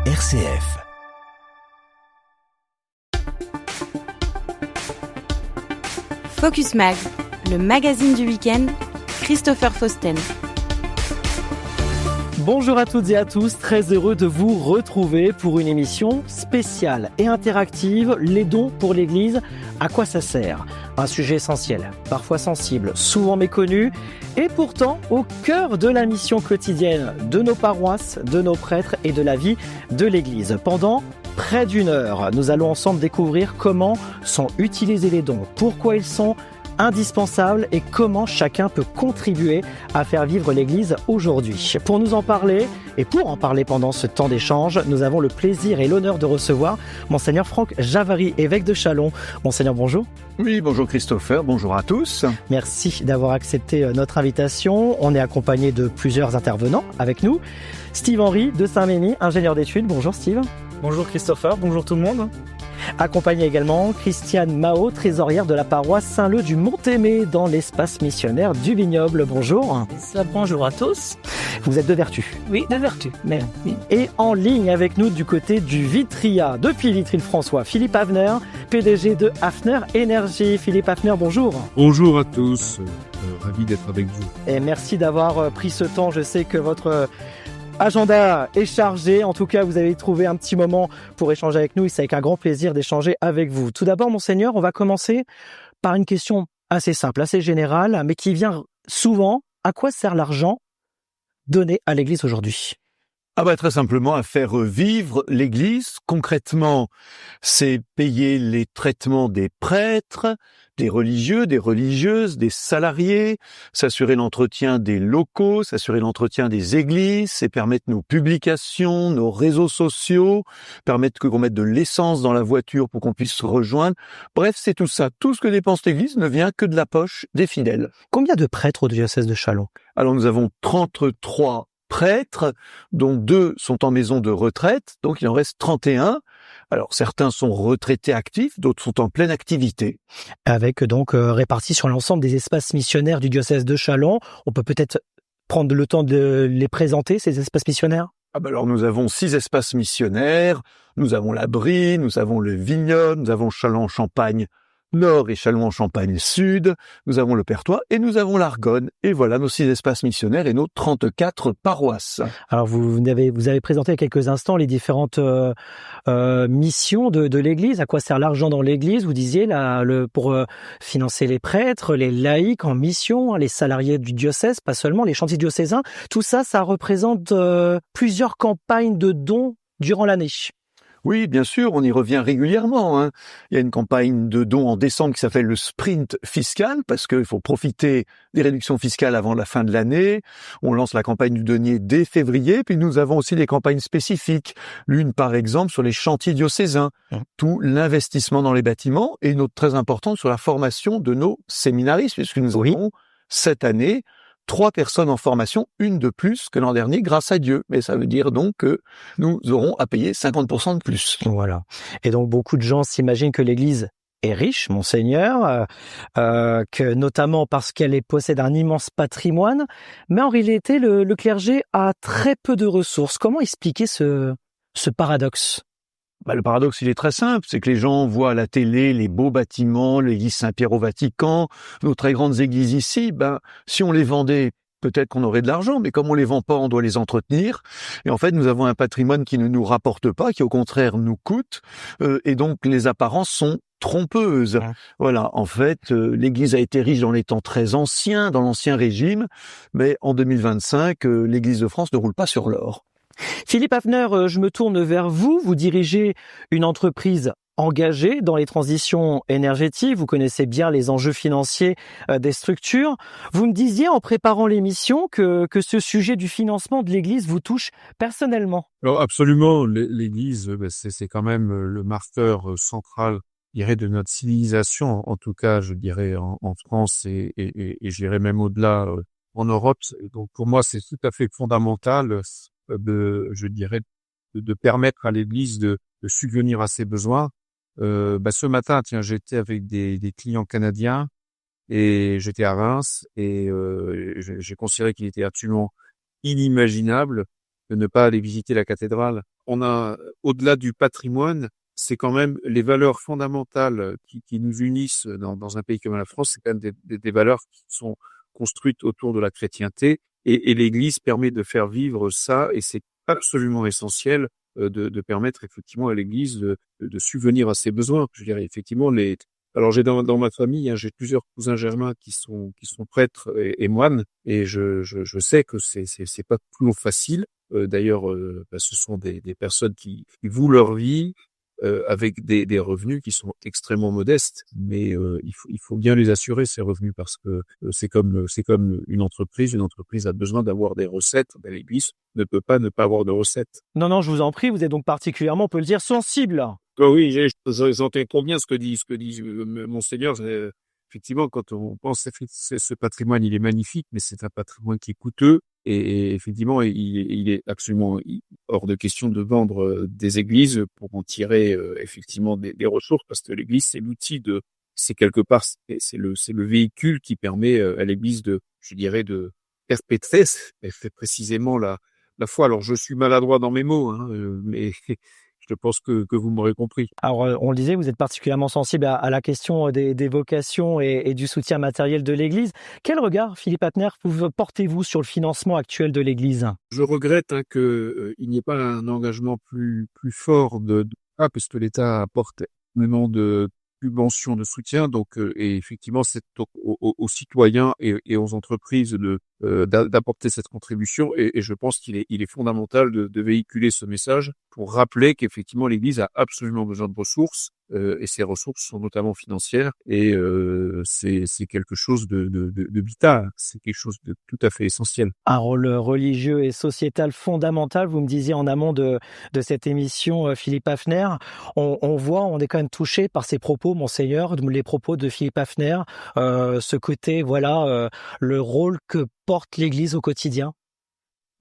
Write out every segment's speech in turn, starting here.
RCF. Focus Mag, le magazine du week-end, Christopher Fausten. Bonjour à toutes et à tous, très heureux de vous retrouver pour une émission spéciale et interactive, les dons pour l'Église, à quoi ça sert ? Un sujet essentiel, parfois sensible, souvent méconnu, et pourtant au cœur de la mission quotidienne de nos paroisses, de nos prêtres et de la vie de l'Église. Pendant près d'une heure, nous allons ensemble découvrir comment sont utilisés les dons, pourquoi ils sont indispensables et comment chacun peut contribuer à faire vivre l'Église aujourd'hui. Pour nous en parler et pour en parler pendant ce temps d'échange, nous avons le plaisir et l'honneur de recevoir Monseigneur Franck Javary, évêque de Châlons. Monseigneur, bonjour. Oui, bonjour Christopher, bonjour à tous. Merci d'avoir accepté notre invitation. On est accompagné de plusieurs intervenants avec nous. Steve Henry de Saint-Mémy, ingénieur d'études. Bonjour Steve. Bonjour Christopher, bonjour tout le monde. Accompagné également Christiane Mao, trésorière de la paroisse Saint-Leu du Mont-Aimé dans l'espace missionnaire du Vignoble. Bonjour. Bonjour à tous. Vous êtes de Vertus. Oui, de Vertus. Mais, et en ligne avec nous du côté du Vitria, depuis Vitry-le-François, Philippe Hafner, PDG de Hafner Énergie. Philippe Hafner, bonjour. Bonjour à tous, ravi d'être avec vous. Et merci d'avoir pris ce temps. Je sais que votre agenda est chargé. En tout cas, vous avez trouvé un petit moment pour échanger avec nous. C'est avec un grand plaisir d'échanger avec vous. Tout d'abord, Monseigneur, on va commencer par une question assez simple, assez générale, mais qui vient souvent. À quoi sert l'argent donné à l'Église aujourd'hui ? Très simplement à faire vivre l'Église. Concrètement, c'est payer les traitements des prêtres, des religieux, des religieuses, des salariés, s'assurer l'entretien des locaux, s'assurer l'entretien des églises, c'est permettre nos publications, nos réseaux sociaux, permettre qu'on mette de l'essence dans la voiture pour qu'on puisse se rejoindre. Bref, c'est tout ça. Tout ce que dépense l'Église ne vient que de la poche des fidèles. Combien de prêtres au diocèse de Châlons ? Alors nous avons 33 prêtres, dont 2 sont en maison de retraite, donc il en reste 31. Alors certains sont retraités actifs, d'autres sont en pleine activité. Avec donc répartis sur l'ensemble des espaces missionnaires du diocèse de Châlons. On peut peut-être prendre le temps de les présenter, ces espaces missionnaires ? Alors nous avons 6 espaces missionnaires, nous avons la Brie, nous avons le Vignoble, nous avons Châlons-en-Champagne Nord et Châlons-en-Champagne Sud, nous avons le Perthois et nous avons l'Argonne. Et voilà nos 6 espaces missionnaires et nos 34 paroisses. Alors vous avez présenté il y a quelques instants les différentes missions de l'Église. À quoi sert l'argent dans l'Église ? Vous disiez pour financer les prêtres, les laïcs en mission, les salariés du diocèse, pas seulement les chantiers diocésains. Tout ça, ça représente plusieurs campagnes de dons durant l'année. Oui, bien sûr, on y revient régulièrement. Il y a une campagne de dons en décembre qui s'appelle le sprint fiscal, parce qu'il faut profiter des réductions fiscales avant la fin de l'année. On lance la campagne du denier dès février, puis nous avons aussi des campagnes spécifiques. L'une, par exemple, sur les chantiers diocésains, tout l'investissement dans les bâtiments, et une autre très importante sur la formation de nos séminaristes, puisque nous avons cette année 3 personnes en formation, une de plus que l'an dernier, grâce à Dieu. Mais ça veut dire donc que nous aurons à payer 50% de plus. Voilà. Et donc beaucoup de gens s'imaginent que l'Église est riche, Monseigneur, que notamment parce qu'elle possède un immense patrimoine, mais en réalité, le clergé a très peu de ressources. Comment expliquer ce paradoxe ? Le paradoxe, il est très simple, c'est que les gens voient à la télé les beaux bâtiments, l'église Saint-Pierre au Vatican, nos très grandes églises ici, si on les vendait, peut-être qu'on aurait de l'argent, mais comme on les vend pas, on doit les entretenir. Et en fait, nous avons un patrimoine qui ne nous rapporte pas, qui au contraire nous coûte, et donc les apparences sont trompeuses. Voilà, en fait, l'Église a été riche dans les temps très anciens, dans l'Ancien Régime, mais en 2025, l'Église de France ne roule pas sur l'or. Philippe Hafner, je me tourne vers vous. Vous dirigez une entreprise engagée dans les transitions énergétiques. Vous connaissez bien les enjeux financiers des structures. Vous me disiez en préparant l'émission que ce sujet du financement de l'Église vous touche personnellement. Alors absolument, l'Église, c'est quand même le marqueur central, je dirais, de notre civilisation. En tout cas, je dirais en France et je dirais même au-delà en Europe. Donc pour moi, c'est tout à fait fondamental de permettre à l'Église de subvenir à ses besoins. Ce matin, j'étais avec des clients canadiens et j'étais à Reims et j'ai considéré qu'il était absolument inimaginable de ne pas aller visiter la cathédrale on a, au-delà du patrimoine, c'est quand même les valeurs fondamentales qui nous unissent dans un pays comme la France. C'est quand même des valeurs qui sont construites autour de la chrétienté, et l'Église permet de faire vivre ça, et c'est absolument essentiel de permettre effectivement à l'Église de subvenir à ses besoins. Je dirais effectivement alors j'ai dans ma famille, hein, j'ai plusieurs cousins germains qui sont prêtres et moines, et je sais que c'est pas toujours facile. D'ailleurs, ce sont des personnes qui vouent leur vie avec des revenus qui sont extrêmement modestes, mais il faut bien les assurer, ces revenus, parce que c'est comme une entreprise. Une entreprise a besoin d'avoir des recettes. Ben, l'Église ne peut pas ne pas avoir de recettes. Non, je vous en prie, vous êtes donc particulièrement, on peut le dire, sensible. Oh oui, j'entends combien ce que dit Monseigneur. Effectivement, quand on pense, ce patrimoine, il est magnifique, mais c'est un patrimoine qui est coûteux, et effectivement, il est absolument hors de question de vendre des églises pour en tirer effectivement des ressources, parce que l'église, c'est quelque part, c'est le véhicule qui permet à l'église de perpétrer, c'est précisément la foi. Alors, je suis maladroit dans mes mots, hein, mais je pense que vous m'aurez compris. Alors, on le disait, vous êtes particulièrement sensible à la question des vocations et du soutien matériel de l'Église. Quel regard, Philippe Hafner, portez-vous sur le financement actuel de l'Église ? Je regrette il n'y ait pas un engagement plus fort parce que l'État apporte énormément de subventions, de soutien, donc et effectivement c'est aux citoyens et aux entreprises d'apporter cette contribution, et je pense qu'il est fondamental de véhiculer ce message pour rappeler qu'effectivement l'Église a absolument besoin de ressources, et ces ressources sont notamment financières, et c'est quelque chose de vital, c'est quelque chose de tout à fait essentiel. Un rôle religieux et sociétal fondamental, vous me disiez en amont de cette émission, Philippe Hafner. On est quand même touché par ces propos, Monseigneur, les propos de Philippe Hafner, ce côté, le rôle que porte l'Église au quotidien.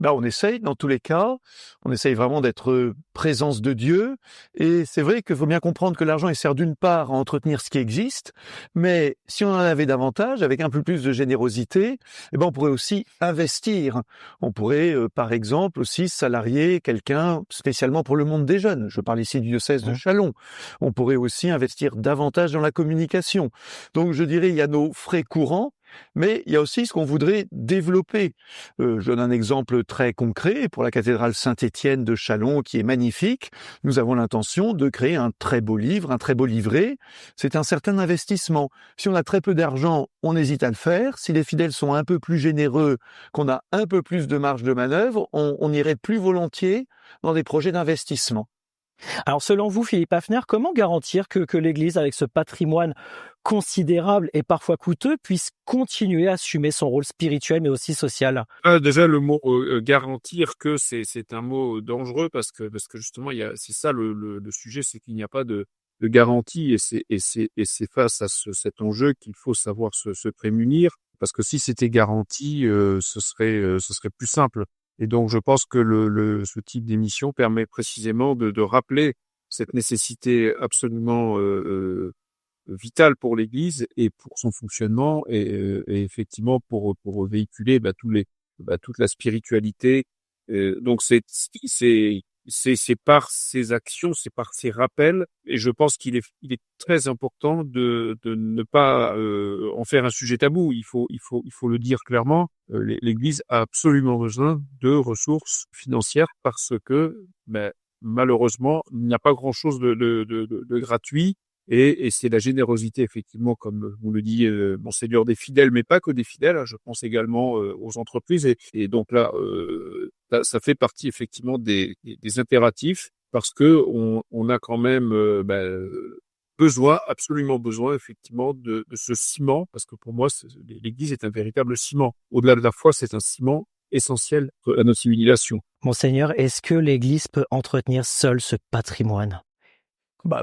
On essaye, dans tous les cas, on essaye vraiment d'être présence de Dieu, et c'est vrai qu'il faut bien comprendre que l'argent, il sert d'une part à entretenir ce qui existe, mais si on en avait davantage, avec un peu plus de générosité, on pourrait aussi investir. On pourrait, par exemple, aussi salarier quelqu'un spécialement pour le monde des jeunes. Je parle ici du diocèse de Châlons. On pourrait aussi investir davantage dans la communication. Donc, je dirais, il y a nos frais courants, mais il y a aussi ce qu'on voudrait développer. Je donne un exemple très concret. Pour la cathédrale Saint-Étienne de Châlons, qui est magnifique, nous avons l'intention de créer un très beau livre, un très beau livret. C'est un certain investissement. Si on a très peu d'argent, on hésite à le faire. Si les fidèles sont un peu plus généreux, qu'on a un peu plus de marge de manœuvre, on irait plus volontiers dans des projets d'investissement. Alors, selon vous, Philippe Hafner, comment garantir que l'Église, avec ce patrimoine considérable et parfois coûteux, puisse continuer à assumer son rôle spirituel mais aussi social ? Déjà, le mot garantir, que c'est un mot dangereux, parce que justement c'est ça le sujet, c'est qu'il n'y a pas de garantie, et c'est face à cet enjeu qu'il faut savoir se prémunir, parce que si c'était garanti, ce serait plus simple. Et donc, je pense que ce type d'émission permet précisément de rappeler cette nécessité absolument vitale pour l'Église et pour son fonctionnement, et effectivement pour véhiculer toute la spiritualité. Donc, c'est par ces actions, c'est par ces rappels, et je pense qu'il est très important de ne pas en faire un sujet tabou. Il faut le dire clairement. L'Église a absolument besoin de ressources financières, parce que malheureusement il n'y a pas grand-chose de gratuit, et c'est la générosité, effectivement, comme vous le dit Monseigneur, des fidèles, mais pas que des fidèles, hein, je pense également aux entreprises, et donc là ça fait partie effectivement des impératifs, parce que on a quand même absolument besoin effectivement de ce ciment, parce que pour moi l'Église est un véritable ciment. Au-delà de la foi, c'est un ciment essentiel à notre civilisation. Monseigneur, est-ce que l'Église peut entretenir seule ce patrimoine ?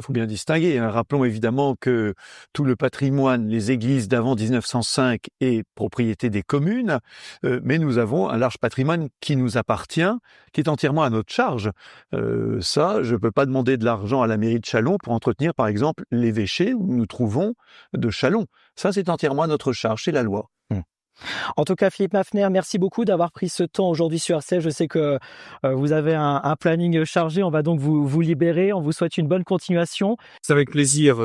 Faut bien distinguer. Rappelons évidemment que tout le patrimoine, les églises d'avant 1905 est propriété des communes, mais nous avons un large patrimoine qui nous appartient, qui est entièrement à notre charge. Je peux pas demander de l'argent à la mairie de Châlons pour entretenir, par exemple, l'évêché où nous nous trouvons de Châlons. Ça, c'est entièrement à notre charge, c'est la loi. En tout cas, Philippe Maffner, merci beaucoup d'avoir pris ce temps aujourd'hui sur RCF. Je sais que vous avez un planning chargé. On va donc vous libérer. On vous souhaite une bonne continuation. C'est avec plaisir.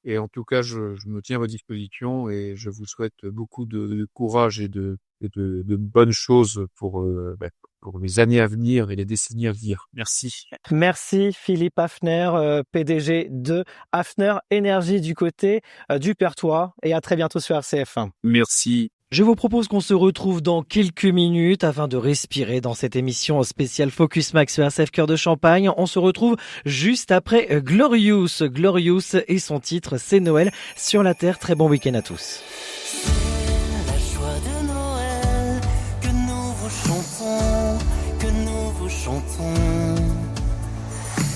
Et en tout cas, je me tiens à votre disposition et je vous souhaite beaucoup de courage et de bonnes choses pour les années à venir et les décennies à venir. Merci. Merci Philippe Haffner, PDG de Haffner Énergie du côté du Perthois. Et à très bientôt sur RCF. Merci. Je vous propose qu'on se retrouve dans quelques minutes afin de respirer dans cette émission spéciale Focus Max sur RCF Cœur de Champagne. On se retrouve juste après Glorious. Glorious et son titre, c'est Noël sur la Terre. Très bon week-end à tous. La joie de Noël que nous vous chantons, que nous vous chantons.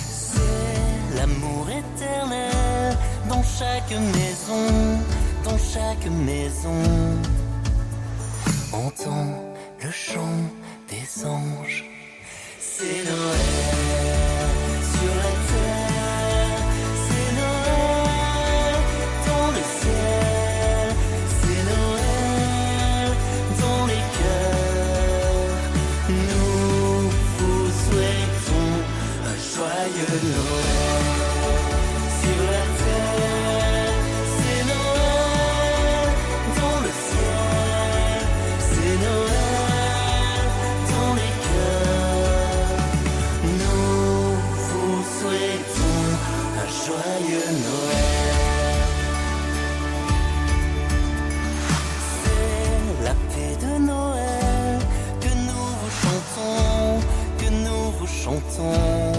C'est l'amour éternel dans chaque maison, dans chaque maison. Entends le chant des anges, c'est Noël sur la terre, c'est Noël dans le ciel, c'est Noël dans les cœurs. Nous vous souhaitons un joyeux Noël sur la terre, c'est Noël dans le ciel. C'est Noël dans les cœurs. Nous vous souhaitons un joyeux Noël. C'est la paix de Noël que nous vous chantons, que nous vous chantons.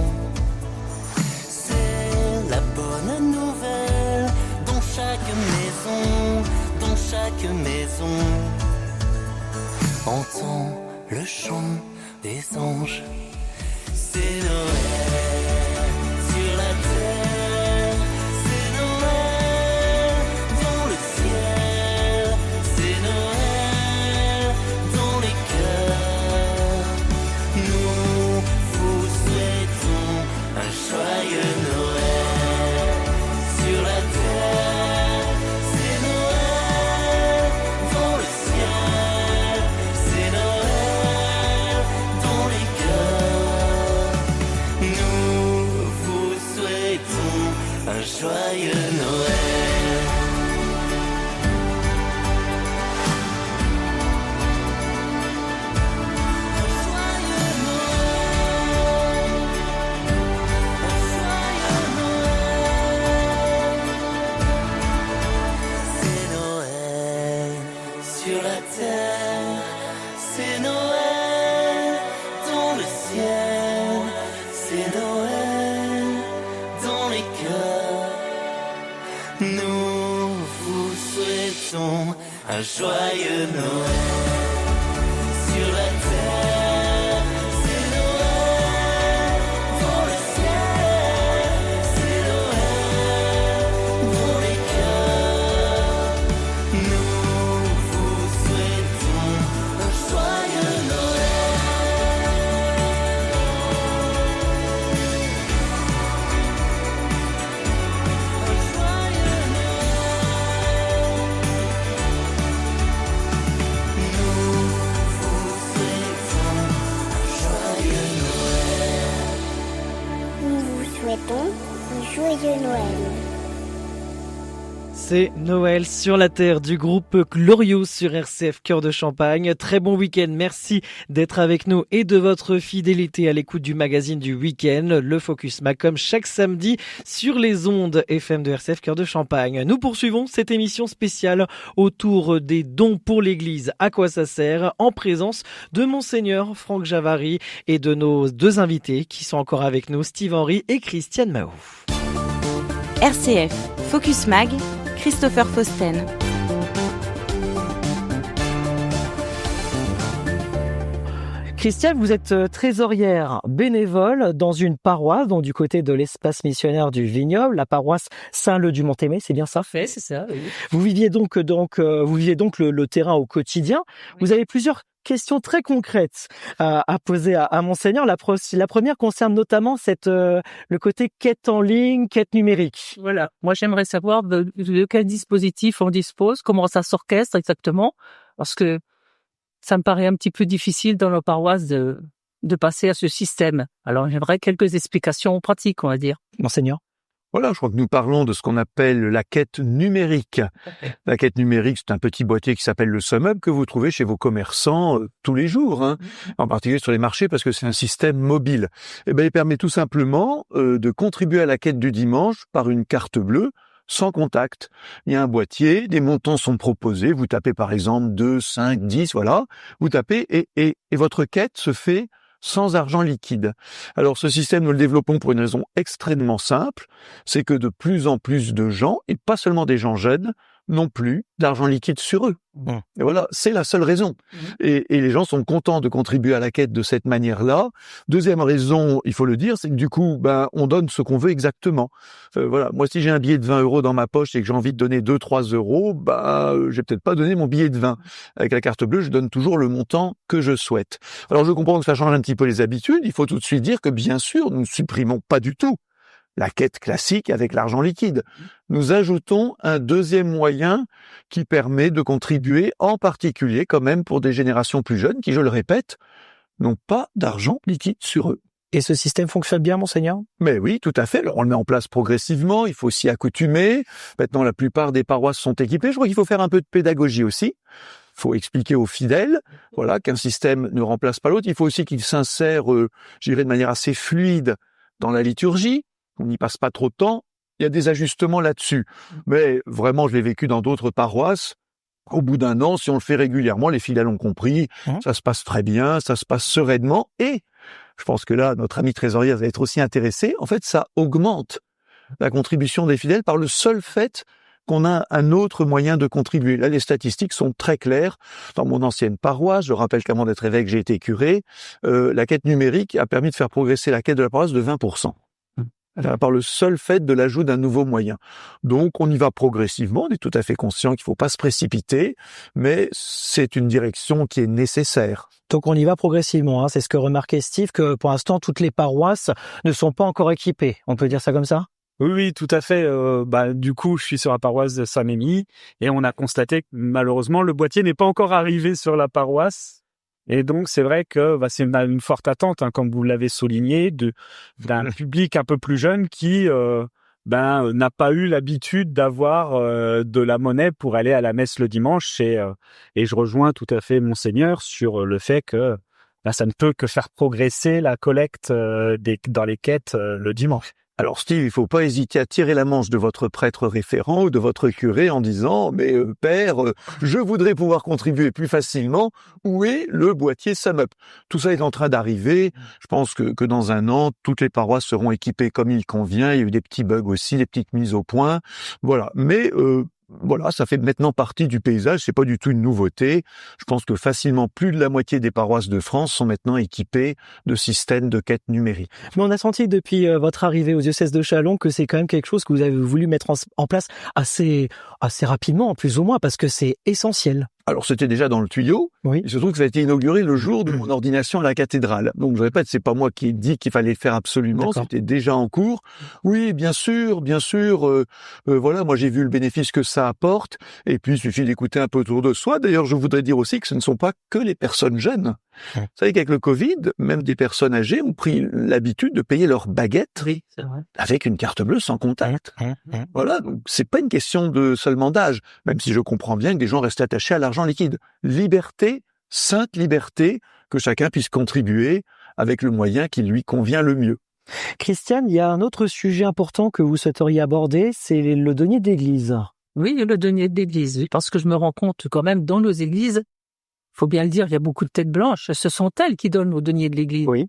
C'est la bonne nouvelle dans chaque maison, dans chaque maison. Entends le chant des anges, c'est Noël sur la terre, c'est Noël dans le ciel, c'est Noël dans les cœurs. Nous vous souhaitons un joyeux Noël sur la terre, c'est Noël dans le ciel. C'est Noël dans les cœurs. Nous vous souhaitons un joyeux Noël. Un joyeux Noël. Un joyeux Noël. C'est Noël sur la terre. C'est Noël dans le ciel, c'est Noël dans les cœurs. Nous vous souhaitons un joyeux Noël sur la terre. C'est Noël dans le ciel, c'est Noël dans les cœurs. Nous vous souhaitons un joyeux Noël. Un joyeux Noël. Nous vous souhaitons un joyeux Noël. Nous vous souhaitons un joyeux Noël. C'est Noël sur la Terre du groupe Glorious sur RCF Cœur de Champagne. Très bon week-end. Merci d'être avec nous et de votre fidélité à l'écoute du magazine du week-end, le Focus Mag, comme chaque samedi sur les ondes FM de RCF Cœur de Champagne. Nous poursuivons cette émission spéciale autour des dons pour l'Église. À quoi ça sert? En présence de Monseigneur Franck Javary et de nos deux invités qui sont encore avec nous, Steve Henry et Christiane Mahou. RCF Focus Mag, Christopher Fausten. Christiane, vous êtes trésorière bénévole dans une paroisse, donc du côté de l'espace missionnaire du Vignoble, la paroisse Saint-Leu-du-Mont-Aimé, c'est bien ça? Fait, c'est ça, oui. Vous viviez donc le terrain au quotidien. Oui. Vous avez plusieurs questions très concrètes à poser à Monseigneur. La première concerne notamment le côté quête en ligne, quête numérique. Voilà. Moi, j'aimerais savoir de quel dispositif on dispose, comment ça s'orchestre exactement. parce que ça me paraît un petit peu difficile dans nos paroisses de passer à ce système. Alors, j'aimerais quelques explications pratiques, on va dire. Monseigneur? Voilà, je crois que nous parlons de ce qu'on appelle la quête numérique. La quête numérique, c'est un petit boîtier qui s'appelle le SumUp que vous trouvez chez vos commerçants tous les jours, en particulier sur les marchés parce que c'est un système mobile. Eh ben, il permet tout simplement de contribuer à la quête du dimanche par une carte bleue sans contact. Il y a un boîtier, des montants sont proposés, vous tapez par exemple 2, 5, 10, voilà, vous tapez et votre quête se fait sans argent liquide. Alors ce système, nous le développons pour une raison extrêmement simple, c'est que de plus en plus de gens, et pas seulement des gens jeunes, n'ont plus d'argent liquide sur eux. Et voilà, c'est la seule raison. Et les gens sont contents de contribuer à la quête de cette manière-là. Deuxième raison, il faut le dire, c'est que du coup, on donne ce qu'on veut exactement. Voilà, moi si j'ai un billet de 20 € dans ma poche et que j'ai envie de donner 2-3 €, je vais peut-être pas donner mon billet de 20. Avec la carte bleue, je donne toujours le montant que je souhaite. Alors je comprends que ça change un petit peu les habitudes. Il faut tout de suite dire que bien sûr, nous ne supprimons pas du tout la quête classique avec l'argent liquide. Nous ajoutons un deuxième moyen qui permet de contribuer, en particulier quand même pour des générations plus jeunes qui, je le répète, n'ont pas d'argent liquide sur eux. Et ce système fonctionne bien, Monseigneur? Mais oui, tout à fait. Alors, on le met en place progressivement, il faut s'y accoutumer. Maintenant, la plupart des paroisses sont équipées. Je crois qu'il faut faire un peu de pédagogie aussi. Il faut expliquer aux fidèles, voilà, qu'un système ne remplace pas l'autre. Il faut aussi qu'il s'insère, je dirais, de manière assez fluide dans la liturgie. On n'y passe pas trop de temps, il y a des ajustements là-dessus. Mais vraiment, je l'ai vécu dans d'autres paroisses. Au bout d'un an, si on le fait régulièrement, les fidèles ont compris, ça se passe très bien, ça se passe sereinement. Et je pense que là, notre ami trésorier va être aussi intéressé. En fait, ça augmente la contribution des fidèles par le seul fait qu'on a un autre moyen de contribuer. Là, les statistiques sont très claires. Dans mon ancienne paroisse, je rappelle qu'avant d'être évêque, j'ai été curé, la quête numérique a permis de faire progresser la quête de la paroisse de 20%. Par le seul fait de l'ajout d'un nouveau moyen. Donc, on y va progressivement, on est tout à fait conscient qu'il ne faut pas se précipiter, mais c'est une direction qui est nécessaire. Donc on y va progressivement, c'est ce que remarquait Steve, que pour l'instant, toutes les paroisses ne sont pas encore équipées. On peut dire ça comme ça? Oui, tout à fait. Du coup, je suis sur la paroisse de Saint-Mémy et on a constaté que malheureusement, le boîtier n'est pas encore arrivé sur la paroisse. Et donc, c'est vrai que c'est une forte attente, comme vous l'avez souligné, d'un public un peu plus jeune qui n'a pas eu l'habitude d'avoir de la monnaie pour aller à la messe le dimanche. Et je rejoins tout à fait Monseigneur sur le fait que ça ne peut que faire progresser la collecte dans les quêtes le dimanche. Alors Steve, il faut pas hésiter à tirer la manche de votre prêtre référent ou de votre curé en disant « Mais père, je voudrais pouvoir contribuer plus facilement. Où est le boîtier SumUp ?» Tout ça est en train d'arriver. Je pense que dans un an, toutes les paroisses seront équipées comme il convient. Il y a eu des petits bugs aussi, des petites mises au point. Voilà. Mais voilà, ça fait maintenant partie du paysage, c'est pas du tout une nouveauté. Je pense que facilement plus de la moitié des paroisses de France sont maintenant équipées de systèmes de quête numérique. Mais on a senti depuis votre arrivée au diocèse de Châlons que c'est quand même quelque chose que vous avez voulu mettre en place assez rapidement, plus ou moins, parce que c'est essentiel. Alors c'était déjà dans le tuyau, oui. Il se trouve que ça a été inauguré le jour de mon ordination à la cathédrale. Donc je répète, c'est pas moi qui ai dit qu'il fallait le faire absolument, c'était déjà en cours. Oui, bien sûr, voilà, moi j'ai vu le bénéfice que ça apporte, et puis il suffit d'écouter un peu autour de soi. D'ailleurs, je voudrais dire aussi que ce ne sont pas que les personnes jeunes. Vous savez qu'avec le Covid, même des personnes âgées ont pris l'habitude de payer leur baguette avec une carte bleue sans contact. Voilà, donc c'est pas une question de seulement d'âge, même si je comprends bien que des gens restent attachés à l'argent liquide. Liberté, sainte liberté, que chacun puisse contribuer avec le moyen qui lui convient le mieux. Christiane, il y a un autre sujet important que vous souhaiteriez aborder, c'est le denier d'église. Oui, le denier d'église, parce que je me rends compte quand même dans nos églises, faut bien le dire, il y a beaucoup de têtes blanches. Ce sont elles qui donnent au denier de l'église. Oui.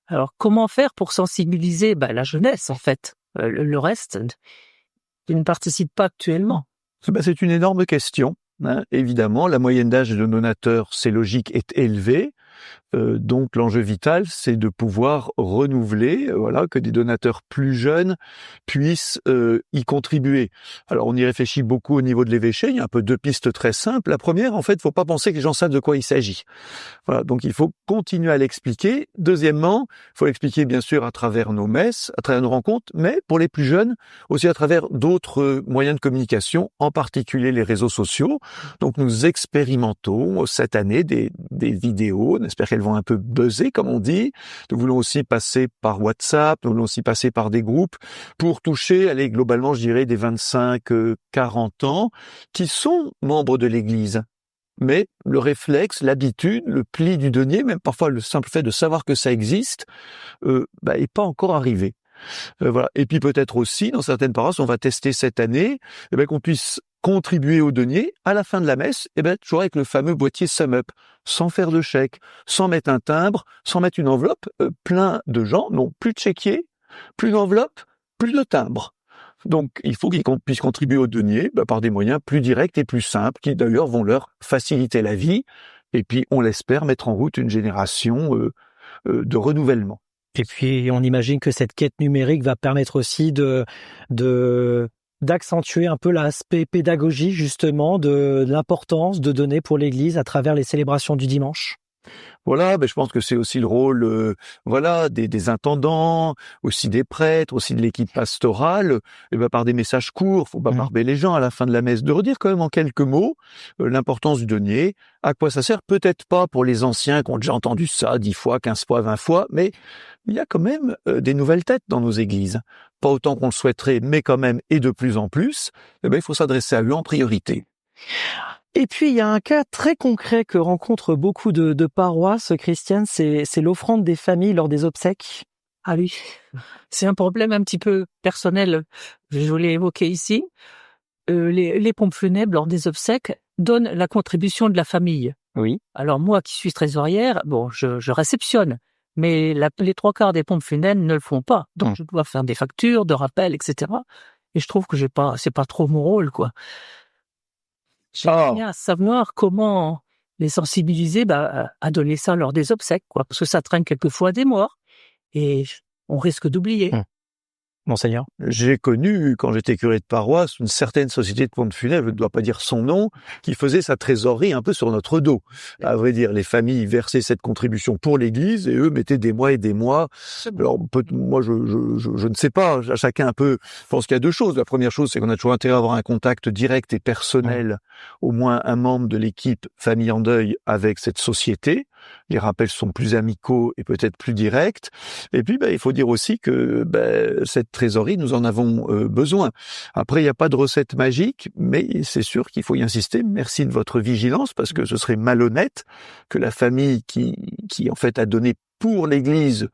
Alors, comment faire pour sensibiliser la jeunesse, en fait? Le reste, ils ne participent pas actuellement. C'est une énorme question. Évidemment, la moyenne d'âge de donateurs, c'est logique, est élevée. Donc l'enjeu vital, c'est de pouvoir renouveler, voilà, que des donateurs plus jeunes puissent y contribuer. Alors on y réfléchit beaucoup au niveau de l'évêché. Il y a un peu deux pistes très simples. La première, en fait, faut pas penser que les gens savent de quoi il s'agit. Voilà, donc il faut continuer à l'expliquer. Deuxièmement, il faut l'expliquer bien sûr à travers nos messes, à travers nos rencontres, mais pour les plus jeunes aussi à travers d'autres moyens de communication, en particulier les réseaux sociaux. Donc nous expérimentons cette année des vidéos. On espère qu'elles vont un peu buzzer, comme on dit. Nous voulons aussi passer par WhatsApp, nous voulons aussi passer par des groupes pour toucher, allez, globalement, je dirais, des 25-40 ans qui sont membres de l'Église. Mais le réflexe, l'habitude, le pli du denier, même parfois le simple fait de savoir que ça existe, est pas encore arrivé. Voilà. Et puis peut-être aussi, dans certaines paroisses, on va tester cette année, qu'on puisse contribuer au denier à la fin de la messe, toujours avec le fameux boîtier Sum Up, sans faire de chèque, sans mettre un timbre, sans mettre une enveloppe. Plein de gens n'ont plus de chéquier, plus d'enveloppe, plus de timbre. Donc, il faut qu'ils puissent contribuer au denier par des moyens plus directs et plus simples, qui d'ailleurs vont leur faciliter la vie, et puis, on l'espère, mettre en route une génération de renouvellement. Et puis, on imagine que cette quête numérique va permettre aussi d'accentuer un peu l'aspect pédagogique, justement, de l'importance de donner pour l'Église à travers les célébrations du dimanche. Voilà, je pense que c'est aussi le rôle, des intendants, aussi des prêtres, aussi de l'équipe pastorale, par des messages courts, faut pas barber les gens à la fin de la messe, de redire quand même en quelques mots l'importance du denier, à quoi ça sert, peut-être pas pour les anciens qui ont déjà entendu ça 10 fois, 15 fois, 20 fois, mais il y a quand même des nouvelles têtes dans nos églises. Pas autant qu'on le souhaiterait, mais quand même, et de plus en plus, il faut s'adresser à eux en priorité. Et puis, il y a un cas très concret que rencontrent beaucoup de paroisses, Christiane, c'est l'offrande des familles lors des obsèques. Ah oui, c'est un problème un petit peu personnel, je l'ai évoqué ici. Les pompes funèbres lors des obsèques donnent la contribution de la famille. Oui. Alors moi qui suis trésorière, je réceptionne, mais les 3/4 des pompes funèbres ne le font pas. Donc je dois faire des factures, de rappels, etc. Et je trouve que c'est pas trop mon rôle, quoi. J'aimerais bien savoir comment les sensibiliser à donner ça lors des obsèques, quoi, parce que ça traîne quelquefois des morts et on risque d'oublier. Monseigneur. J'ai connu, quand j'étais curé de paroisse, une certaine société de pompes funèbres, je ne dois pas dire son nom, qui faisait sa trésorerie un peu sur notre dos. À vrai dire, les familles versaient cette contribution pour l'Église et eux mettaient des mois et des mois. Alors, moi, je ne sais pas, chacun un peu pense qu'il y a deux choses. La première chose, c'est qu'on a toujours intérêt à avoir un contact direct et personnel, au moins un membre de l'équipe famille en deuil avec cette société. Les rappels sont plus amicaux et peut-être plus directs. Et puis, il faut dire aussi que cette trésorerie, nous en avons besoin. Après, il n'y a pas de recette magique, mais c'est sûr qu'il faut y insister. Merci de votre vigilance, parce que ce serait malhonnête que la famille qui en fait a donné pour l'Église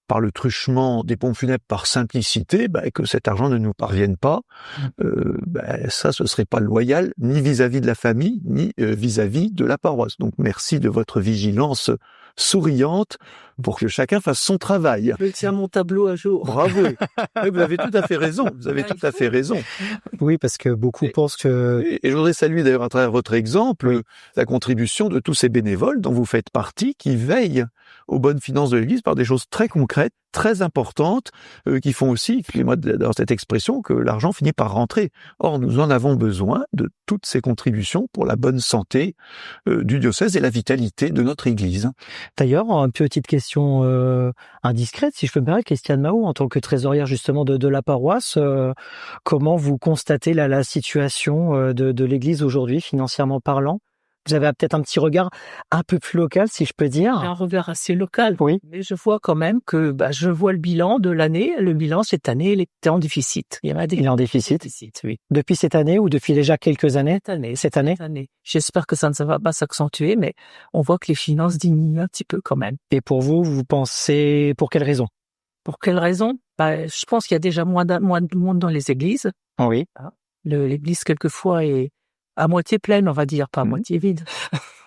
par le truchement des pompes funèbres par simplicité, que cet argent ne nous parvienne pas. Ça, ce serait pas loyal, ni vis-à-vis de la famille, ni vis-à-vis de la paroisse. Donc, merci de votre vigilance souriante pour que chacun fasse son travail. Je tiens mon tableau à jour. Bravo. Oui, vous avez tout à fait raison. Vous avez tout à fait raison. Oui, parce que beaucoup pensent que... Et je voudrais saluer d'ailleurs à travers votre exemple la contribution de tous ces bénévoles dont vous faites partie, qui veillent aux bonnes finances de l'Église par des choses très concrètes, très importantes, qui font aussi, excusez-moi d'avoir cette expression, que l'argent finit par rentrer. Or, nous en avons besoin de toutes ces contributions pour la bonne santé du diocèse et la vitalité de notre Église. D'ailleurs, une petite question indiscrète, si je peux me permettre, Christiane Mahou, en tant que trésorière justement de la paroisse, comment vous constatez la situation de l'Église aujourd'hui, financièrement parlant? Vous avez peut-être un petit regard un peu plus local, si je peux dire. J'ai un regard assez local, oui. Mais je vois quand même que je vois le bilan de l'année. Le bilan, cette année, il était en déficit. Il est en déficit, oui. Depuis cette année ou depuis déjà quelques années? Cette année. J'espère que ça ne va pas s'accentuer, mais on voit que les finances diminuent un petit peu quand même. Et pour vous pensez pour quelle raison? Pour quelle raison? Je pense qu'il y a déjà moins de monde dans les églises. Oui. L'église, quelquefois, est à moitié pleine, on va dire, pas à moitié vide.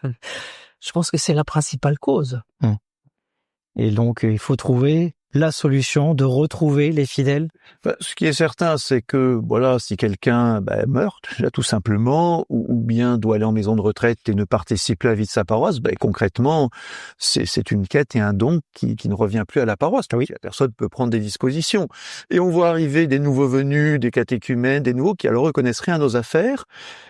Je pense que c'est la principale cause. Et donc, il faut trouver la solution de retrouver les fidèles? Ce qui est certain, c'est que voilà, si quelqu'un meurt, déjà tout simplement, ou bien doit aller en maison de retraite et ne participe plus à la vie de sa paroisse, concrètement, c'est une quête et un don qui ne revient plus à la paroisse. Oui. La personne peut prendre des dispositions. Et on voit arriver des nouveaux venus, des catéchumènes, des nouveaux qui alors reconnaissent rien à nos affaires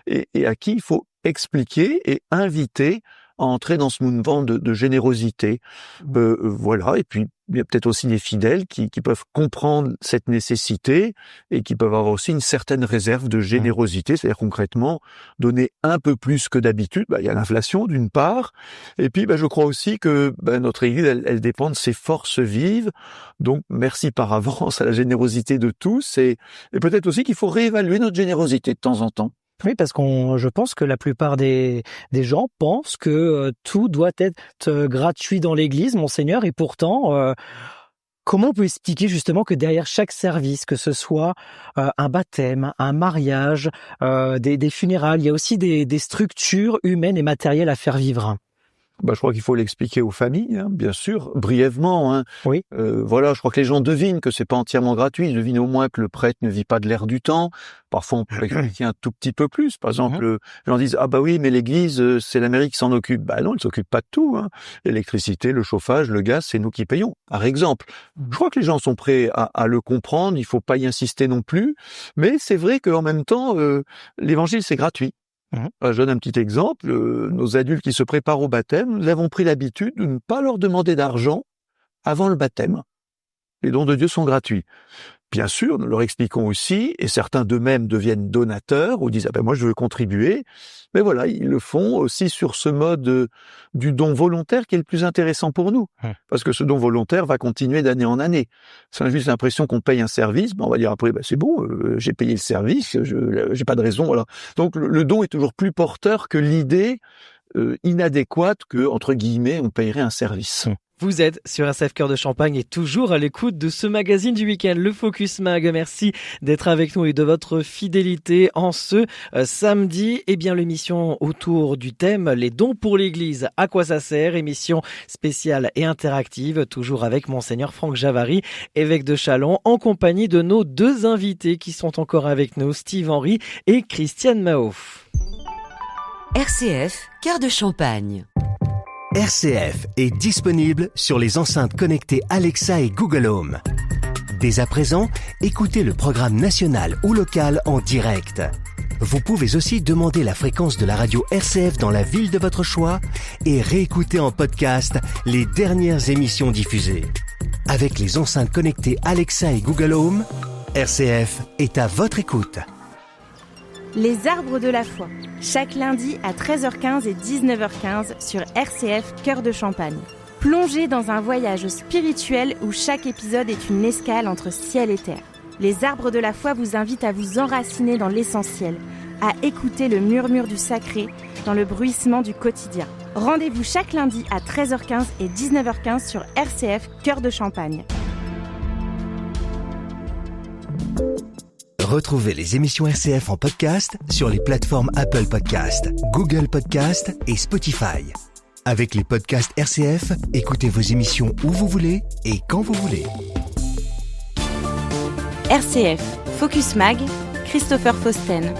et à qui il faut expliquer et inviter à entrer dans ce mouvement de générosité. Voilà, et puis il y a peut-être aussi des fidèles qui peuvent comprendre cette nécessité et qui peuvent avoir aussi une certaine réserve de générosité, c'est-à-dire concrètement donner un peu plus que d'habitude. Il y a l'inflation d'une part, et puis je crois aussi que notre Église, elle dépend de ses forces vives, donc merci par avance à la générosité de tous, et peut-être aussi qu'il faut réévaluer notre générosité de temps en temps. Oui, parce je pense que la plupart des gens pensent que tout doit être gratuit dans l'Église, Monseigneur, et pourtant, comment on peut expliquer justement que derrière chaque service, que ce soit un baptême, un mariage, des funérailles, il y a aussi des structures humaines et matérielles à faire vivre? Je crois qu'il faut l'expliquer aux familles, bien sûr, brièvement. Oui. Voilà, je crois que les gens devinent que c'est pas entièrement gratuit. Ils devinent au moins que le prêtre ne vit pas de l'air du temps. Parfois, on peut expliquer un tout petit peu plus. Par exemple, les gens disent oui, mais l'Église, c'est la mairie qui s'en occupe. Non, elle s'occupe pas de tout. L'électricité, le chauffage, le gaz, c'est nous qui payons. Par exemple, je crois que les gens sont prêts à le comprendre. Il faut pas y insister non plus. Mais c'est vrai qu'en même temps, l'Évangile, c'est gratuit. Je donne un petit exemple. Nos adultes qui se préparent au baptême, nous avons pris l'habitude de ne pas leur demander d'argent avant le baptême. Les dons de Dieu sont gratuits. Bien sûr, nous leur expliquons aussi, et certains d'eux-mêmes deviennent donateurs, ou disent moi je veux contribuer, mais voilà, ils le font aussi sur ce mode du don volontaire qui est le plus intéressant pour nous, parce que ce don volontaire va continuer d'année en année. Si on a juste l'impression qu'on paye un service, on va dire après c'est bon, j'ai payé le service, j'ai pas de raison, voilà. Donc le don est toujours plus porteur que l'idée inadéquate que, entre guillemets, on payerait un service. Vous êtes sur RCF Cœur de Champagne et toujours à l'écoute de ce magazine du week-end, le Focus Mag. Merci d'être avec nous et de votre fidélité en ce samedi. L'émission autour du thème les dons pour l'Église, à quoi ça sert? Émission spéciale et interactive, toujours avec Monseigneur Franck Javary, évêque de Châlons, en compagnie de nos deux invités qui sont encore avec nous, Steve Henry et Christiane Mahoff. RCF Cœur de Champagne. RCF est disponible sur les enceintes connectées Alexa et Google Home. Dès à présent, écoutez le programme national ou local en direct. Vous pouvez aussi demander la fréquence de la radio RCF dans la ville de votre choix et réécouter en podcast les dernières émissions diffusées. Avec les enceintes connectées Alexa et Google Home, RCF est à votre écoute. Les arbres de la foi, chaque lundi à 13h15 et 19h15 sur RCF Cœur de Champagne. Plongez dans un voyage spirituel où chaque épisode est une escale entre ciel et terre. Les arbres de la foi vous invitent à vous enraciner dans l'essentiel, à écouter le murmure du sacré dans le bruissement du quotidien. Rendez-vous chaque lundi à 13h15 et 19h15 sur RCF Cœur de Champagne. Retrouvez les émissions RCF en podcast sur les plateformes Apple Podcast, Google Podcast et Spotify. Avec les podcasts RCF, écoutez vos émissions où vous voulez et quand vous voulez. RCF Focus Mag, Christopher Fausten.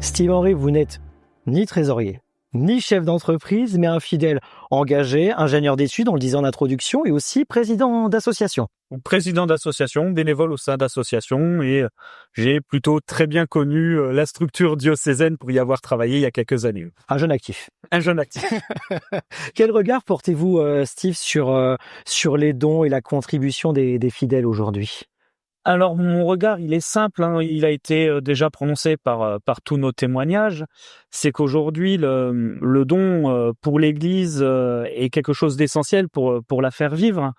Steve Henry, vous n'êtes ni trésorier, ni chef d'entreprise, mais un fidèle engagé, ingénieur d'études, on le disait en introduction, et aussi président d'association. Président d'association, bénévole au sein d'associations, et j'ai plutôt très bien connu la structure diocésaine pour y avoir travaillé il y a quelques années. Un jeune actif. Un jeune actif. Quel regard portez-vous, Steve, sur les dons et la contribution des fidèles aujourd'hui ? Alors mon regard, il est simple, il a été déjà prononcé par tous nos témoignages, c'est qu'aujourd'hui le don pour l'Église est quelque chose d'essentiel pour la faire vivre,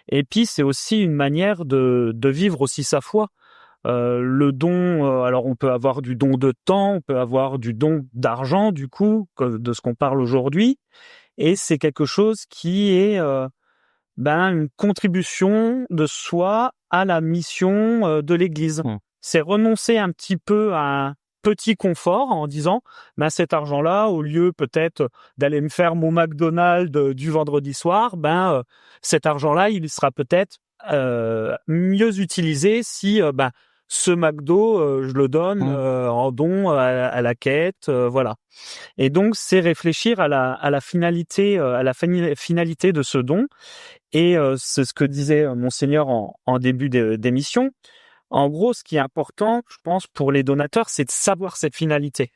et puis c'est aussi une manière de vivre aussi sa foi. Le don, alors on peut avoir du don de temps, on peut avoir du don d'argent du coup, de ce qu'on parle aujourd'hui, et c'est quelque chose qui est une contribution de soi à la mission de l'Église. C'est renoncer un petit peu à petit confort en disant, ben cet argent-là, au lieu peut-être d'aller me faire mon McDonald's du vendredi soir, cet argent-là, il sera peut-être mieux utilisé si ce McDo, je le donne en don à la quête, voilà. Et donc c'est réfléchir à la finalité, finalité de ce don. Et c'est ce que disait Monseigneur en début d'émission. En gros, ce qui est important, je pense, pour les donateurs, c'est de savoir cette finalité,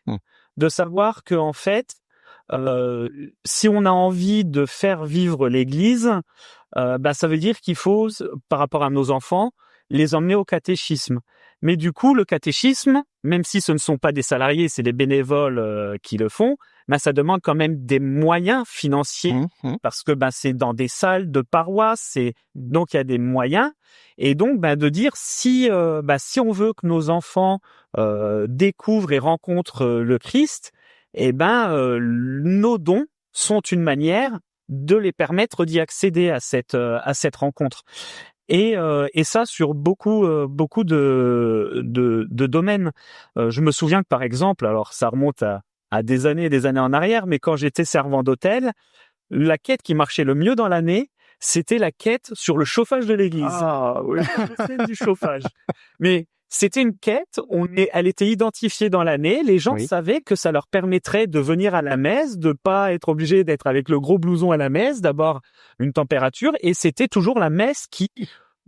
de savoir que en fait, si on a envie de faire vivre l'Église, ça veut dire qu'il faut, par rapport à nos enfants, les emmener au catéchisme. Mais du coup, le catéchisme, même si ce ne sont pas des salariés, c'est des bénévoles qui le font, ça demande quand même des moyens financiers parce que c'est dans des salles de paroisse, donc il y a des moyens. Et donc de dire si on veut que nos enfants découvrent et rencontrent le Christ, nos dons sont une manière de les permettre d'y accéder à cette rencontre. Et ça sur beaucoup de domaines. Je me souviens que par exemple, alors ça remonte à des années et des années en arrière, mais quand j'étais servant d'hôtel, la quête qui marchait le mieux dans l'année, c'était la quête sur le chauffage de l'église. Ah oui, c'est du chauffage. Mais c'était une quête, elle était identifiée dans l'année, les gens savaient que ça leur permettrait de venir à la messe, de pas être obligé d'être avec le gros blouson à la messe, d'avoir une température, et c'était toujours la messe qui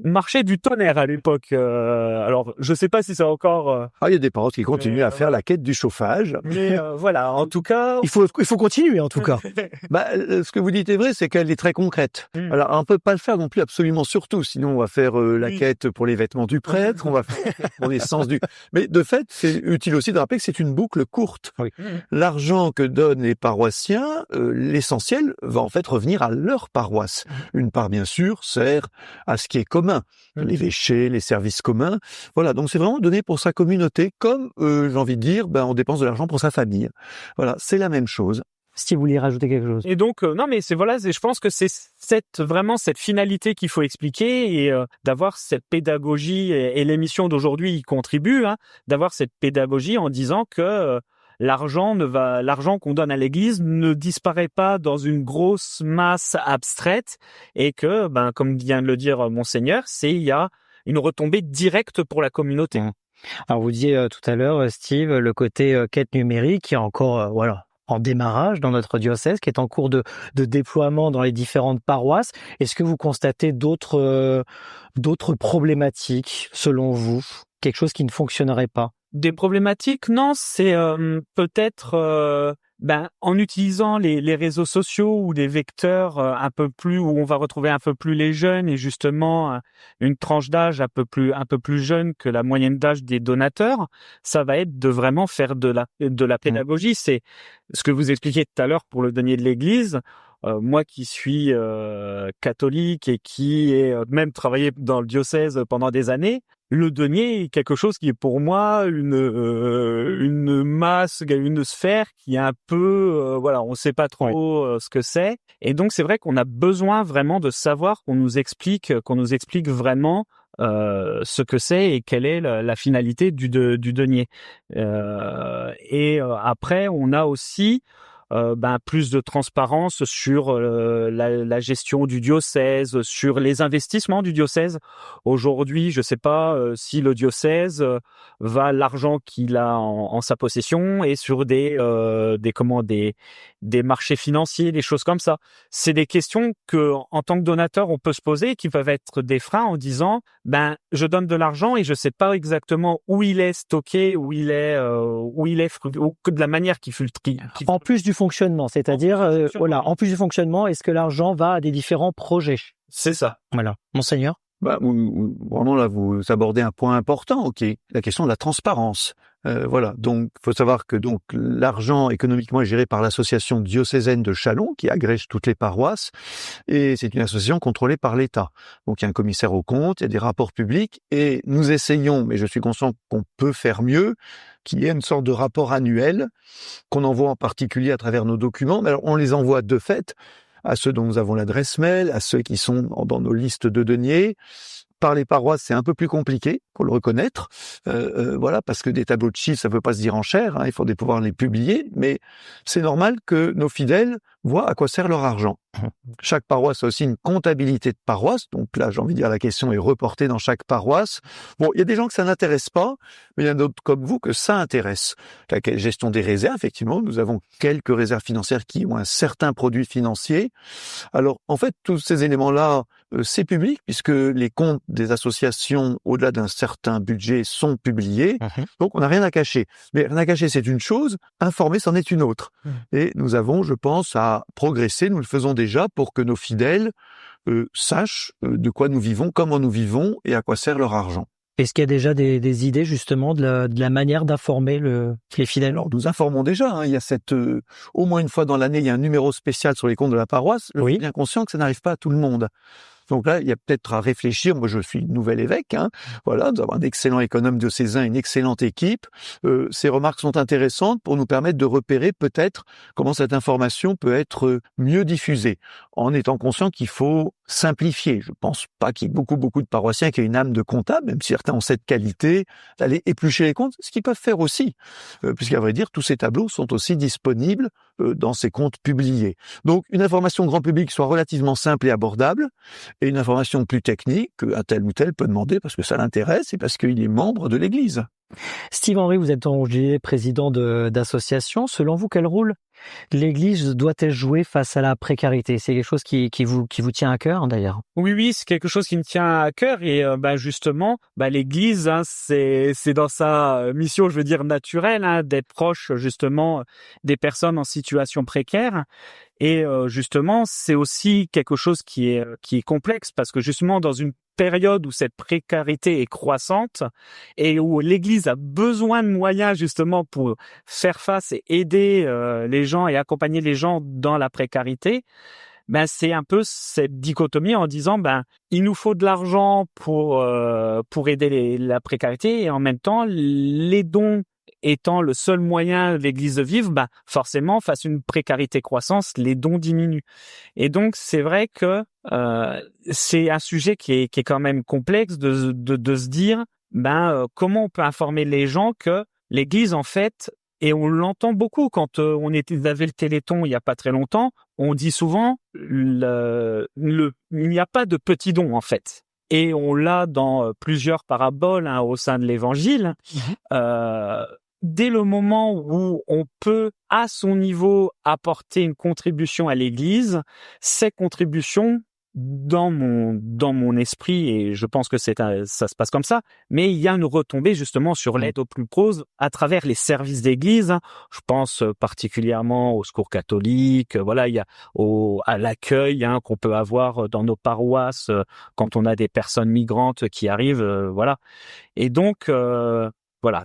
marchait du tonnerre à l'époque. Alors, je sais pas si c'est encore... il y a des paroisses qui continuent à faire la quête du chauffage. Mais voilà, en tout cas... Il faut continuer, en tout cas. Ce que vous dites est vrai, c'est qu'elle est très concrète. Alors, on peut pas le faire non plus absolument sur tout, sinon on va faire la quête pour les vêtements du prêtre, on va faire pour l'essence du... Mais de fait, c'est utile aussi de rappeler que c'est une boucle courte. L'argent que donnent les paroissiens, l'essentiel va en fait revenir à leur paroisse. Une part, bien sûr, sert à ce qui est commun. L'évêché, les services communs. Voilà, donc c'est vraiment donné pour sa communauté, comme, j'ai envie de dire, on dépense de l'argent pour sa famille. Voilà, c'est la même chose. Si vous voulez rajouter quelque chose. Et donc, je pense que c'est vraiment cette finalité qu'il faut expliquer et d'avoir cette pédagogie, et l'émission d'aujourd'hui y contribue, d'avoir cette pédagogie en disant que l'argent qu'on donne à l'Église ne disparaît pas dans une grosse masse abstraite et que, comme vient de le dire Monseigneur, il y a une retombée directe pour la communauté. Alors vous disiez tout à l'heure, Steve, le côté quête numérique qui est encore en démarrage dans notre diocèse, qui est en cours de déploiement dans les différentes paroisses. Est-ce que vous constatez d'autres problématiques selon vous, quelque chose qui ne fonctionnerait pas? Des problématiques, non, c'est peut-être en utilisant les réseaux sociaux ou des vecteurs un peu plus, où on va retrouver un peu plus les jeunes et justement une tranche d'âge un peu plus jeune que la moyenne d'âge des donateurs, ça va être de vraiment faire de la pédagogie. C'est ce que vous expliquiez tout à l'heure pour le denier de l'Église. Moi qui suis catholique et qui ai même travaillé dans le diocèse pendant des années, le denier est quelque chose qui est pour moi une masse, une sphère qui est un peu, on ne sait pas trop ce que c'est. Et donc c'est vrai qu'on a besoin vraiment de savoir qu'on nous explique vraiment ce que c'est et quelle est la finalité du denier. Après, on a aussi plus de transparence sur la gestion du diocèse, sur les investissements du diocèse. Aujourd'hui, je sais pas si le diocèse va l'argent qu'il a en sa possession et sur des marchés financiers, des choses comme ça. C'est des questions que en tant que donateur on peut se poser et qui peuvent être des freins en disant je donne de l'argent et je sais pas exactement où il est stocké, où il est ou de la manière qu'il fut en plus du fonctionnement, c'est-à-dire en plus du fonctionnement, est-ce que l'argent va à des différents projets? C'est ça. Voilà. Monseigneur? Vraiment là, vous abordez un point important, la question de la transparence. Donc faut savoir que l'argent économiquement est géré par l'association diocésaine de Châlons qui agrège toutes les paroisses et c'est une association contrôlée par l'État. Donc il y a un commissaire aux comptes, il y a des rapports publics et nous essayons, mais je suis conscient qu'on peut faire mieux, qu'il y ait une sorte de rapport annuel qu'on envoie en particulier à travers nos documents. Mais alors on les envoie de fait à ceux dont nous avons l'adresse mail, à ceux qui sont dans nos listes de deniers, par les paroisses, c'est un peu plus compliqué, faut le reconnaître. Voilà, parce que des tableaux de chiffres, ça ne veut pas se dire en chair, hein, il faut pouvoir les publier, mais c'est normal que nos fidèles voient à quoi sert leur argent. Chaque paroisse a aussi une comptabilité de paroisse, donc là, j'ai envie de dire, la question est reportée dans chaque paroisse. Bon, il y a des gens que ça n'intéresse pas, mais il y en a d'autres comme vous que ça intéresse. La gestion des réserves, effectivement, nous avons quelques réserves financières qui ont un certain produit financier. Alors, en fait, tous ces éléments-là, c'est public, puisque les comptes des associations, au-delà d'un certain budget, sont publiés. Donc, on n'a rien à cacher. Mais rien à cacher, c'est une chose, informer, c'en est une autre. Et nous avons, je pense, à progresser, nous le faisons déjà, pour que nos fidèles sachent de quoi nous vivons, comment nous vivons et à quoi sert leur argent. Est-ce qu'il y a déjà des idées justement de la manière d'informer les fidèles? Alors, nous informons déjà. Hein, il y a au moins une fois dans l'année, il y a un numéro spécial sur les comptes de la paroisse. Je suis bien conscient que ça n'arrive pas à tout le monde. Donc là, il y a peut-être à réfléchir. Moi, je suis nouvel évêque. Hein. Voilà, nous avons un excellent économe diocésain, une excellente équipe. Ces remarques sont intéressantes pour nous permettre de repérer peut-être comment cette information peut être mieux diffusée, en étant conscient qu'il faut simplifier. Je pense pas qu'il y ait beaucoup de paroissiens qui aient une âme de comptable, même si certains ont cette qualité d'aller éplucher les comptes, ce qu'ils peuvent faire aussi, puisqu'à vrai dire, tous ces tableaux sont aussi disponibles dans ces comptes publiés. Donc, une information grand public soit relativement simple et abordable, et une information plus technique qu'un tel ou tel peut demander parce que ça l'intéresse et parce qu'il est membre de l'Église. Steve Henry, vous êtes président d'association. Selon vous, quel rôle l'Église doit-elle jouer face à la précarité? C'est quelque chose qui vous tient à cœur, d'ailleurs. Oui, c'est quelque chose qui me tient à cœur et justement, l'Église, hein, c'est dans sa mission, je veux dire naturelle, hein, d'être proche justement des personnes en situation précaire. Et justement, c'est aussi quelque chose qui est complexe parce que justement dans une période où cette précarité est croissante et où l'Église a besoin de moyens justement pour faire face et aider les gens et accompagner les gens dans la précarité, c'est un peu cette dichotomie en disant il nous faut de l'argent pour aider la précarité et en même temps les dons étant le seul moyen de l'Église de vivre, forcément, face à une précarité croissance, les dons diminuent. Et donc, c'est vrai que c'est un sujet qui est quand même complexe de se dire, comment on peut informer les gens que l'Église, en fait, et on l'entend beaucoup quand on avait le Téléthon il y a pas très longtemps, on dit souvent, il n'y a pas de petits dons, en fait. Et on l'a dans plusieurs paraboles au sein de l'Évangile. Dès le moment où on peut, à son niveau, apporter une contribution à l'Église, ces contributions, dans mon esprit, et je pense que ça se passe comme ça, mais il y a une retombée justement sur l'aide aux plus pauvres à travers les services d'Église. Je pense particulièrement au secours catholique, il y a à l'accueil qu'on peut avoir dans nos paroisses quand on a des personnes migrantes qui arrivent, Et donc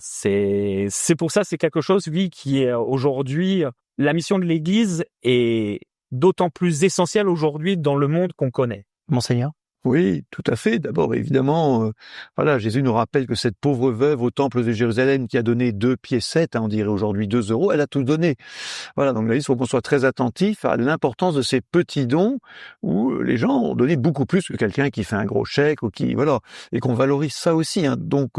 c'est pour ça, c'est quelque chose, oui, qui est aujourd'hui, la mission de l'Église est d'autant plus essentielle aujourd'hui dans le monde qu'on connaît. Monseigneur? Oui, tout à fait. D'abord, évidemment, Jésus nous rappelle que cette pauvre veuve au temple de Jérusalem qui a donné 2 piécettes, on dirait aujourd'hui 2 €, elle a tout donné. Voilà, donc là, il faut qu'on soit très attentif à l'importance de ces petits dons où les gens ont donné beaucoup plus que quelqu'un qui fait un gros chèque ou et qu'on valorise ça aussi. Hein. Donc,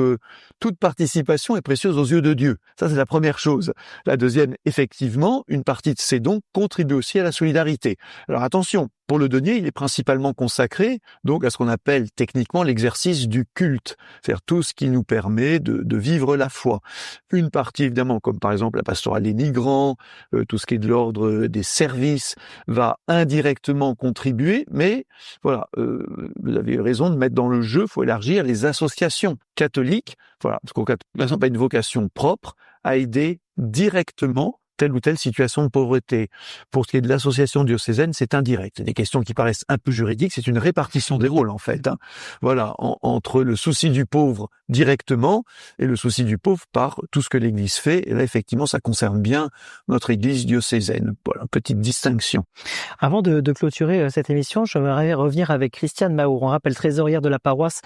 toute participation est précieuse aux yeux de Dieu. Ça, c'est la première chose. La deuxième, effectivement, une partie de ces dons contribue aussi à la solidarité. Alors attention, pour le denier, il est principalement consacré donc à ce qu'on appelle techniquement l'exercice du culte, c'est-à-dire tout ce qui nous permet de vivre la foi. Une partie évidemment, comme par exemple la pastorale des migrants, tout ce qui est de l'ordre des services, va indirectement contribuer, mais vous avez raison de mettre dans le jeu, il faut élargir les associations catholiques, parce qu'on n'a pas une vocation propre à aider directement telle ou telle situation de pauvreté. Pour ce qui est de l'association diocésaine, c'est indirect. C'est des questions qui paraissent un peu juridiques, c'est une répartition des rôles en fait. Entre le souci du pauvre directement et le souci du pauvre par tout ce que l'Église fait. Et là, effectivement, ça concerne bien notre Église diocésaine. Voilà, petite distinction. Avant de clôturer cette émission, j'aimerais revenir avec Christiane Mahour. On rappelle trésorière de la paroisse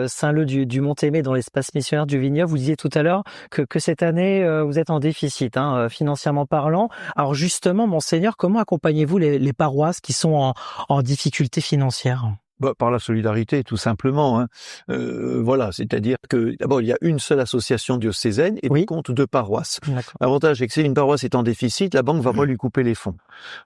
Saint-Leu du Mont-Aimé dans l'espace missionnaire du Vignoble. Vous disiez tout à l'heure que cette année, vous êtes en déficit, financièrement parlant. Alors justement, Monseigneur, comment accompagnez-vous les paroisses qui sont en difficulté financière? Par la solidarité, tout simplement. Voilà, c'est-à-dire que d'abord il y a une seule association diocésaine et des comptes de paroisses. L'avantage, c'est que si une paroisse est en déficit, la banque va pas lui couper les fonds.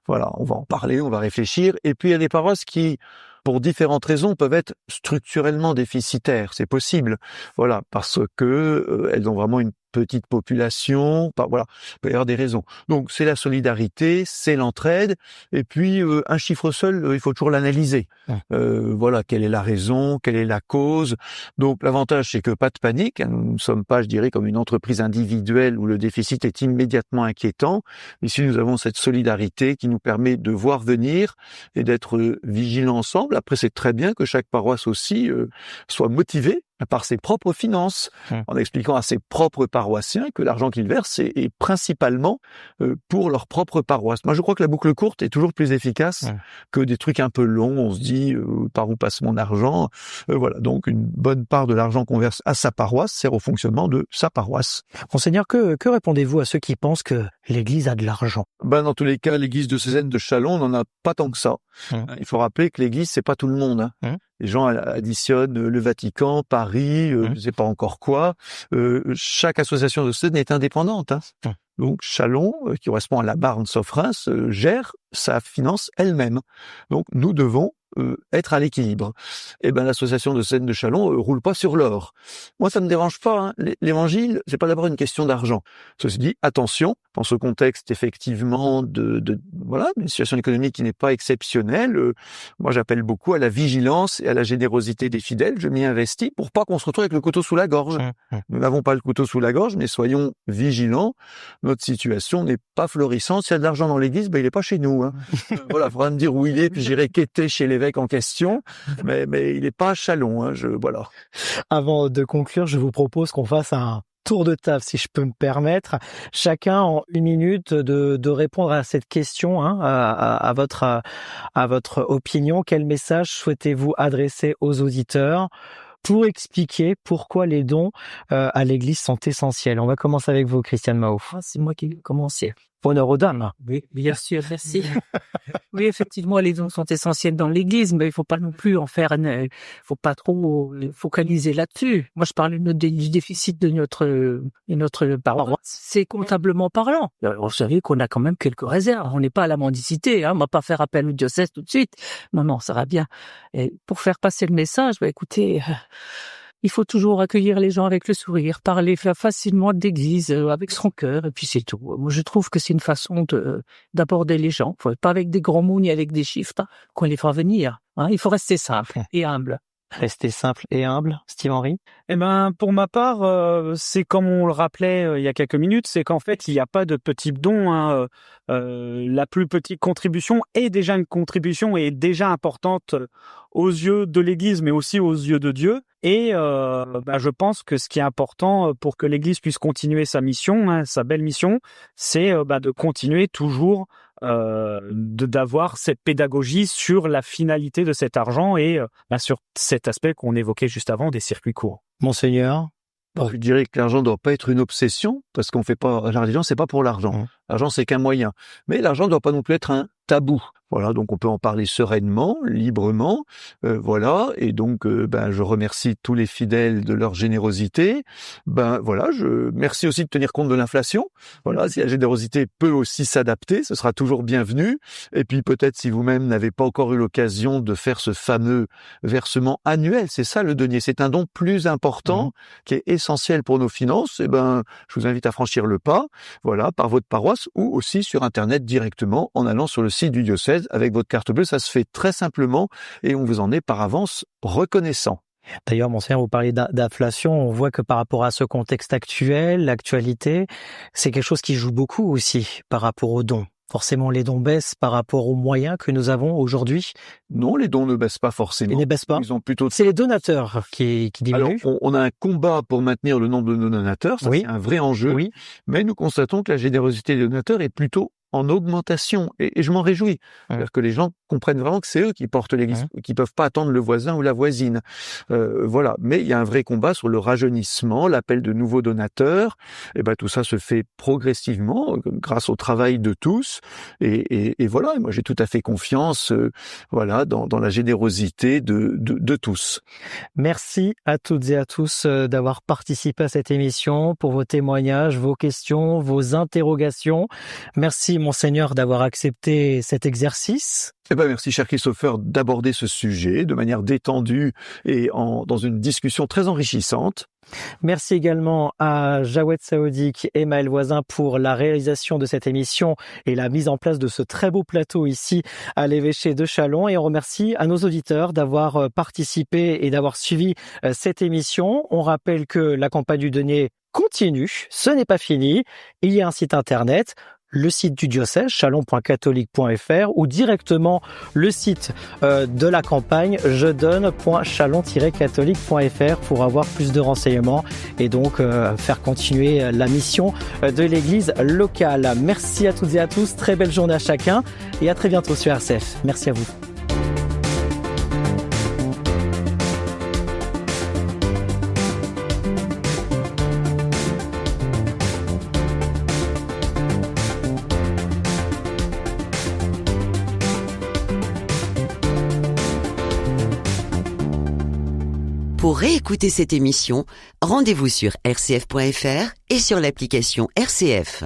Voilà, on va en parler, on va réfléchir. Et puis il y a des paroisses qui, pour différentes raisons, peuvent être structurellement déficitaires. C'est possible, voilà, parce que elles ont vraiment une petite population. Voilà, il peut y avoir des raisons. Donc c'est la solidarité, c'est l'entraide, et puis un chiffre seul, il faut toujours l'analyser. Voilà, quelle est la raison, quelle est la cause. Donc l'avantage, c'est que pas de panique. Nous ne sommes pas, je dirais, comme une entreprise individuelle où le déficit est immédiatement inquiétant. Ici, nous avons cette solidarité qui nous permet de voir venir et d'être vigilants ensemble. Après, c'est très bien que chaque paroisse aussi soit motivée par ses propres finances, en expliquant à ses propres paroissiens que l'argent qu'ils versent est principalement pour leur propre paroisse. Moi, je crois que la boucle courte est toujours plus efficace que des trucs un peu longs. On se dit par où passe mon argent. Voilà, donc une bonne part de l'argent qu'on verse à sa paroisse sert au fonctionnement de sa paroisse. Monseigneur, que répondez-vous à ceux qui pensent que l'Église a de l'argent? Dans tous les cas, l'Église diocésaine de Châlons n'en a pas tant que ça. Il faut rappeler que l'Église, c'est pas tout le monde. Les gens additionnent le Vatican, Paris, je sais pas encore quoi. Chaque association diocésaine est indépendante. Donc Châlons, qui correspond à la Marne-Sophrins, gère sa finance elle-même. Donc nous devons être à l'équilibre. L'association diocésaine de Châlons roule pas sur l'or. Moi, ça me dérange pas. L'évangile, c'est pas d'abord une question d'argent. Ceci dit, attention, dans ce contexte effectivement d'une situation économique qui n'est pas exceptionnelle, moi j'appelle beaucoup à la vigilance et à la générosité des fidèles. Je m'y investis pour pas qu'on se retrouve avec le couteau sous la gorge. Nous n'avons pas le couteau sous la gorge, mais soyons vigilants. Notre situation n'est pas florissante. S'il y a de l'argent dans l'église, il est pas chez nous. Voilà, faudra me dire où il est, puis j'irai quêter chez l'évêque en question, mais il n'est pas à Châlons. Voilà. Avant de conclure, je vous propose qu'on fasse un tour de table, si je peux me permettre. Chacun en 1 minute de répondre à cette question, à votre opinion. Quel message souhaitez-vous adresser aux auditeurs pour expliquer pourquoi les dons à l'Église sont essentiels? On va commencer avec vous, Christiane Mao. C'est moi qui vais commencer. Honneur aux dames. Oui, bien sûr, merci. Oui, effectivement, les dons sont essentiels dans l'Église, mais il faut pas non plus faut pas trop focaliser là-dessus. Moi, je parlais du déficit de notre paroisse. C'est comptablement parlant. Vous savez qu'on a quand même quelques réserves. On n'est pas à la mendicité, On va pas faire appel au diocèse tout de suite. Non, ça va bien. Et pour faire passer le message, écoutez, il faut toujours accueillir les gens avec le sourire, parler facilement d'église, avec son cœur, et puis c'est tout. Moi, je trouve que c'est une façon d'aborder les gens. Pas avec des grands mots ni avec des chiffres, qu'on les fera venir. Il faut rester simple et humble. Rester simple et humble, Steve Henry. Pour ma part, c'est comme on le rappelait il y a quelques minutes, c'est qu'en fait, il n'y a pas de petits dons. La plus petite contribution est déjà une contribution et est déjà importante aux yeux de l'Église, mais aussi aux yeux de Dieu. Et je pense que ce qui est important pour que l'Église puisse continuer sa mission, sa belle mission, c'est de continuer toujours d'avoir cette pédagogie sur la finalité de cet argent et sur cet aspect qu'on évoquait juste avant des circuits courts. Monseigneur? Je dirais que l'argent ne doit pas être une obsession, parce qu'on fait pas, la religion, c'est pas pour l'argent. L'argent, c'est qu'un moyen. Mais l'argent ne doit pas non plus être un tabou. Voilà, donc on peut en parler sereinement, librement, voilà. Et donc, je remercie tous les fidèles de leur générosité. Je merci aussi de tenir compte de l'inflation. Voilà, si la générosité peut aussi s'adapter, ce sera toujours bienvenu. Et puis peut-être si vous-même n'avez pas encore eu l'occasion de faire ce fameux versement annuel, c'est ça le denier. C'est un don plus important qui est essentiel pour nos finances. Je vous invite à franchir le pas, voilà, par votre paroisse ou aussi sur Internet directement en allant sur le site du diocèse avec votre carte bleue. Ça se fait très simplement et on vous en est par avance reconnaissant. D'ailleurs, Monseigneur, vous parlez d'inflation. On voit que par rapport à ce contexte actuel, l'actualité, c'est quelque chose qui joue beaucoup aussi par rapport aux dons. Forcément, les dons baissent par rapport aux moyens que nous avons aujourd'hui. Non, les dons ne baissent pas forcément. Ils ne baissent pas. Ils ont plutôt. C'est les donateurs qui diminuent. Alors, on a un combat pour maintenir le nombre de donateurs. Ça, c'est un vrai enjeu. Oui. Mais nous constatons que la générosité des donateurs est plutôt en augmentation et je m'en réjouis. C'est-à-dire que les gens comprennent vraiment que c'est eux qui portent l'église, qui peuvent pas attendre le voisin ou la voisine. Voilà. Mais il y a un vrai combat sur le rajeunissement, l'appel de nouveaux donateurs. Et tout ça se fait progressivement grâce au travail de tous. Et voilà. Et moi, j'ai tout à fait confiance, dans la générosité de tous. Merci à toutes et à tous d'avoir participé à cette émission, pour vos témoignages, vos questions, vos interrogations. Merci, Monseigneur, d'avoir accepté cet exercice. Merci, cher Christopher, d'aborder ce sujet de manière détendue et dans une discussion très enrichissante. Merci également à Jawed Saoudik et Maël Voisin pour la réalisation de cette émission et la mise en place de ce très beau plateau ici à l'évêché de Châlons. Et on remercie à nos auditeurs d'avoir participé et d'avoir suivi cette émission. On rappelle que la campagne du denier continue, ce n'est pas fini. Il y a un site internet, le site du diocèse, chalon.catholique.fr, ou directement le site de la campagne, jedonne.chalon-catholique.fr pour avoir plus de renseignements et donc faire continuer la mission de l'église locale. Merci à toutes et à tous, très belle journée à chacun et à très bientôt sur RCF. Merci à vous. Pour réécouter cette émission, rendez-vous sur rcf.fr et sur l'application RCF.